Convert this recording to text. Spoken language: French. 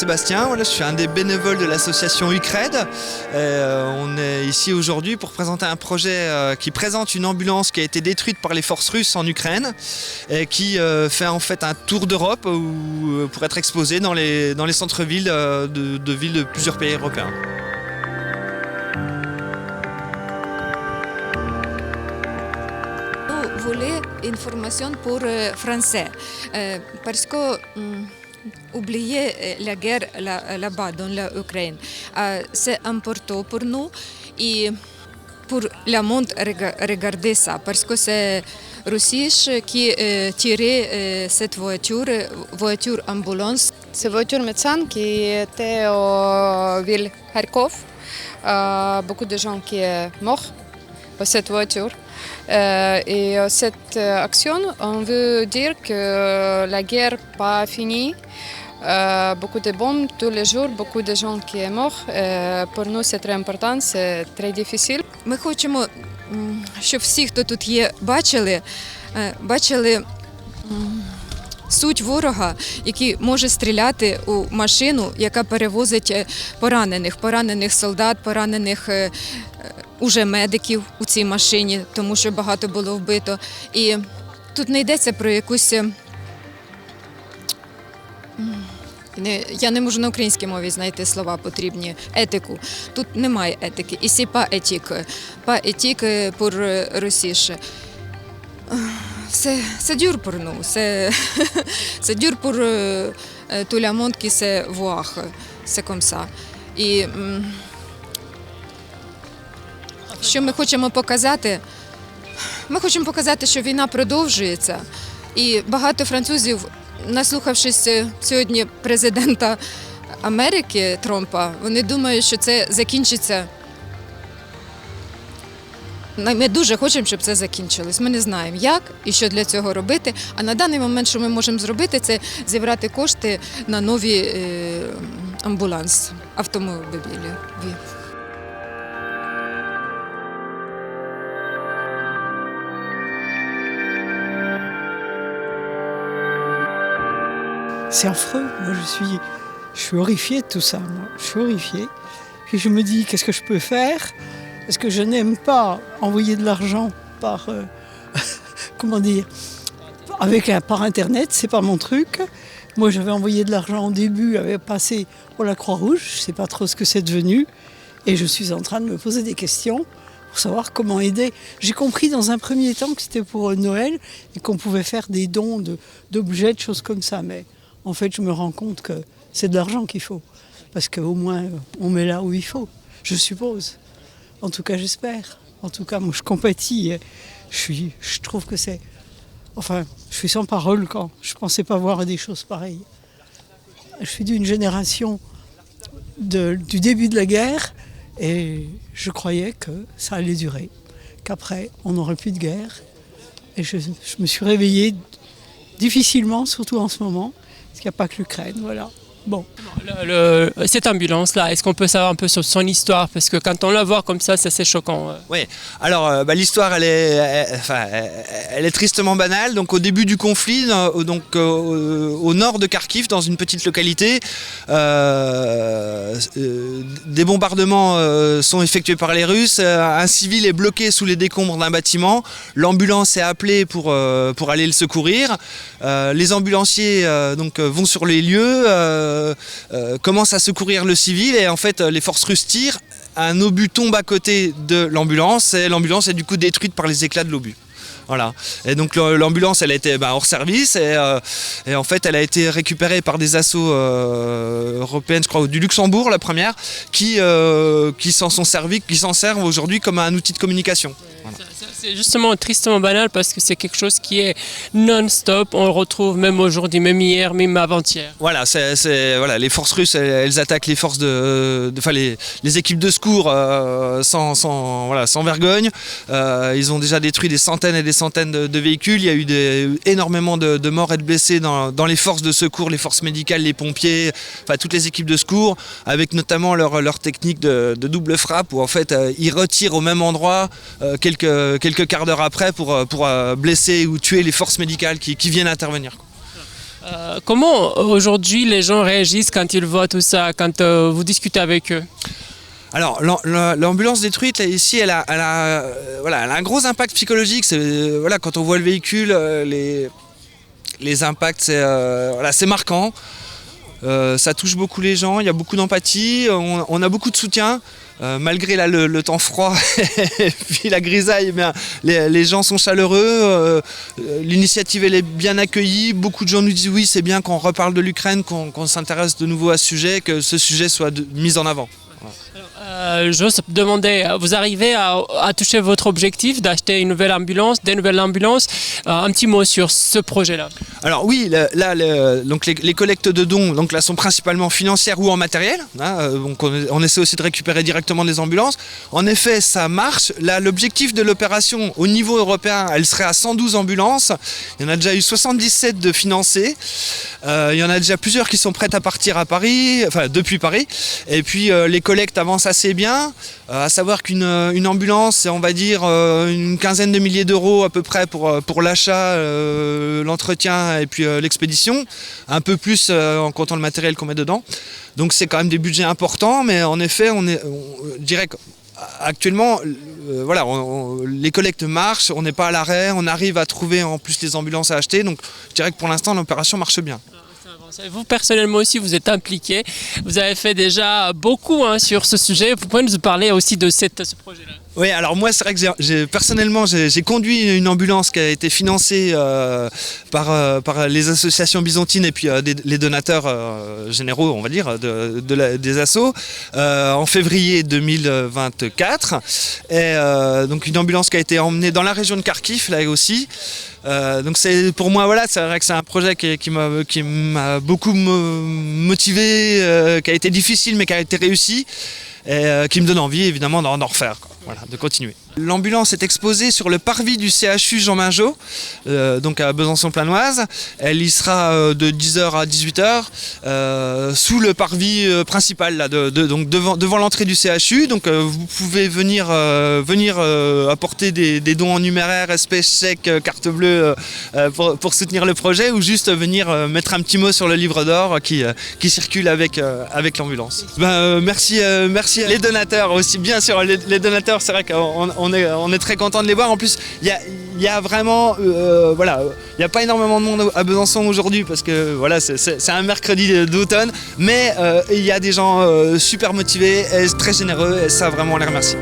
Sébastien, voilà, je suis un des bénévoles de l'association UCRED. On est ici aujourd'hui pour présenter un projet qui présente une ambulance qui a été détruite par les forces russes en Ukraine et qui fait en fait un tour d'Europe pour être exposé dans les centres-villes de villes de plusieurs pays européens. Nous voulons une information pour Français parce que oublier la guerre là-bas dans l'Ukraine, c'est important pour nous et pour le monde regarder ça parce que c'est Russie qui tirait cette voiture ambulance. C'est une voiture médecin qui était au ville Kharkov. Beaucoup de gens qui sont morts par cette voiture. Et cette action, on veut dire que la guerre n'est pas finie. Beaucoup de bombes tous les jours, beaucoup de gens qui sont morts. Pour nous, c'est très important, c'est très difficile. Ми хочемо, щоб всі, хто тут є, бачили суть ворога, який може стріляти у машину, яка перевозить поранених солдат, поранених уже медиків у цій машині, тому що багато було вбито. І тут не йдеться про якусь, я не можу на українській мові знайти слова потрібні, етику. Тут немає етики. Ici pas éthique. Pas éthique pour Russie. C'est dur pour nous. C'est dur pour tout le monde qui sait voir. C'est comme ça. І що ми хочемо показати? Ми хочемо показати, що війна продовжується. І багато французів, наслухавшись сьогодні президента Америки Трампа, вони думають, що це закінчиться. Ми дуже хочемо, щоб це закінчилось. Ми не знаємо, як і що для цього робити. А на даний момент, що ми можемо зробити, це зібрати кошти на нові амбуланси, автомобілі. C'est affreux. Moi, je suis horrifiée de tout ça. Moi. Je suis horrifiée. Puis je me dis, qu'est-ce que je peux faire? Parce que je n'aime pas envoyer de l'argent par, comment dire, par Internet. C'est pas mon truc. Moi, j'avais envoyé de l'argent au début, avait passé pour la Croix-Rouge. Je sais pas trop ce que c'est devenu. Et je suis en train de me poser des questions pour savoir comment aider. J'ai compris dans un premier temps que c'était pour Noël et qu'on pouvait faire des dons d'objets, de choses comme ça. Mais en fait, je me rends compte que c'est de l'argent qu'il faut. Parce qu'au moins, on met là où il faut, je suppose. En tout cas, j'espère. En tout cas, moi, je compatis. Je trouve que c'est... Enfin, je suis sans parole quand je ne pensais pas voir des choses pareilles. Je suis d'une génération du début de la guerre et je croyais que ça allait durer, qu'après, on n'aurait plus de guerre. Et je me suis réveillée difficilement, surtout en ce moment. Parce qu'il n'y a pas que l'Ukraine, voilà. Bon. Cette ambulance-là, est-ce qu'on peut savoir un peu sur son histoire? Parce que quand on la voit comme ça, c'est assez choquant. Oui, alors l'histoire, elle est tristement banale. Donc au début du conflit, au nord de Kharkiv, dans une petite localité, des bombardements sont effectués par les Russes. Un civil est bloqué sous les décombres d'un bâtiment. L'ambulance est appelée pour aller le secourir. Les ambulanciers vont sur les lieux. Commence à secourir le civil et en fait les forces russes tirent, un obus tombe à côté de l'ambulance et l'ambulance est du coup détruite par les éclats de l'obus. Voilà. Et donc l'ambulance elle a été hors service et en fait elle a été récupérée par des assos européennes, je crois du Luxembourg la première, qui s'en servent aujourd'hui comme un outil de communication. Voilà. C'est justement tristement banal parce que c'est quelque chose qui est non-stop. On le retrouve même aujourd'hui, même hier, même avant-hier. Voilà, voilà, les forces russes, elles attaquent les forces les équipes de secours sans vergogne. Ils ont déjà détruit des centaines et des centaines de véhicules. Il y a eu énormément de morts et de blessés dans les forces de secours, les forces médicales, les pompiers, enfin toutes les équipes de secours, avec notamment leur technique de double frappe où en fait ils retirent au même endroit quelques quarts d'heure après pour blesser ou tuer les forces médicales qui viennent intervenir. Comment aujourd'hui les gens réagissent quand ils voient tout ça, quand vous discutez avec eux? Alors, l'ambulance détruite, là, ici, elle a voilà, elle a un gros impact psychologique. Voilà, quand on voit le véhicule, les impacts, c'est marquant. Ça touche beaucoup les gens, il y a beaucoup d'empathie, on a beaucoup de soutien. Malgré là, le temps froid et puis la grisaille, eh bien, les gens sont chaleureux, l'initiative elle est bien accueillie, beaucoup de gens nous disent oui c'est bien qu'on reparle de l'Ukraine, qu'on s'intéresse de nouveau à ce sujet, que ce sujet soit mis en avant. J'ose demander, vous arrivez à toucher votre objectif d'acheter une nouvelle ambulance, des nouvelles ambulances. Un petit mot sur ce projet-là. Alors oui, donc les collectes de dons donc là, sont principalement financières ou en matériel. Hein, donc on essaie aussi de récupérer directement des ambulances. En effet, ça marche. Là, l'objectif de l'opération au niveau européen, elle serait à 112 ambulances. Il y en a déjà eu 77 de financées. Il y en a déjà plusieurs qui sont prêtes à partir à Paris, enfin depuis Paris. Et puis les collectes avancent assez bien. À savoir qu'une ambulance, c'est on va dire une quinzaine de milliers d'euros à peu près pour l'achat, l'entretien et puis l'expédition. Un peu plus en comptant le matériel qu'on met dedans. Donc c'est quand même des budgets importants, mais en effet, on dirait qu'actuellement, voilà, les collectes marchent, on n'est pas à l'arrêt, on arrive à trouver en plus les ambulances à acheter. Donc je dirais que pour l'instant, l'opération marche bien. Vous, personnellement aussi, vous êtes impliqué. Vous avez fait déjà beaucoup sur ce sujet. Vous pouvez nous parler aussi de ce projet-là? Oui, alors moi, c'est vrai que personnellement, j'ai conduit une ambulance qui a été financée par les associations byzantines et puis les donateurs généraux, on va dire, des assos, en février 2024. Et donc une ambulance qui a été emmenée dans la région de Kharkiv, là aussi. Donc c'est pour moi voilà, c'est vrai que c'est un projet qui m'a beaucoup motivé, qui a été difficile mais qui a été réussi et qui me donne envie évidemment d'en refaire, quoi. Voilà, de continuer. L'ambulance est exposée sur le parvis du CHU Jean Mingeot, donc à Besançon-Planoise. Elle y sera de 10h à 18h sous le parvis principal, là, donc devant l'entrée du CHU. Donc vous pouvez venir apporter des dons en numéraire, espèces, chèques, carte bleue pour soutenir le projet, ou juste venir mettre un petit mot sur le livre d'or qui circule avec l'ambulance. Merci les donateurs aussi, bien sûr les donateurs, c'est vrai qu'on est très content de les voir. En plus, il y a vraiment, voilà, il n'y a pas énormément de monde à Besançon aujourd'hui parce que voilà, c'est un mercredi d'automne, mais il y a des gens super motivés et très généreux et ça vraiment on les remercie.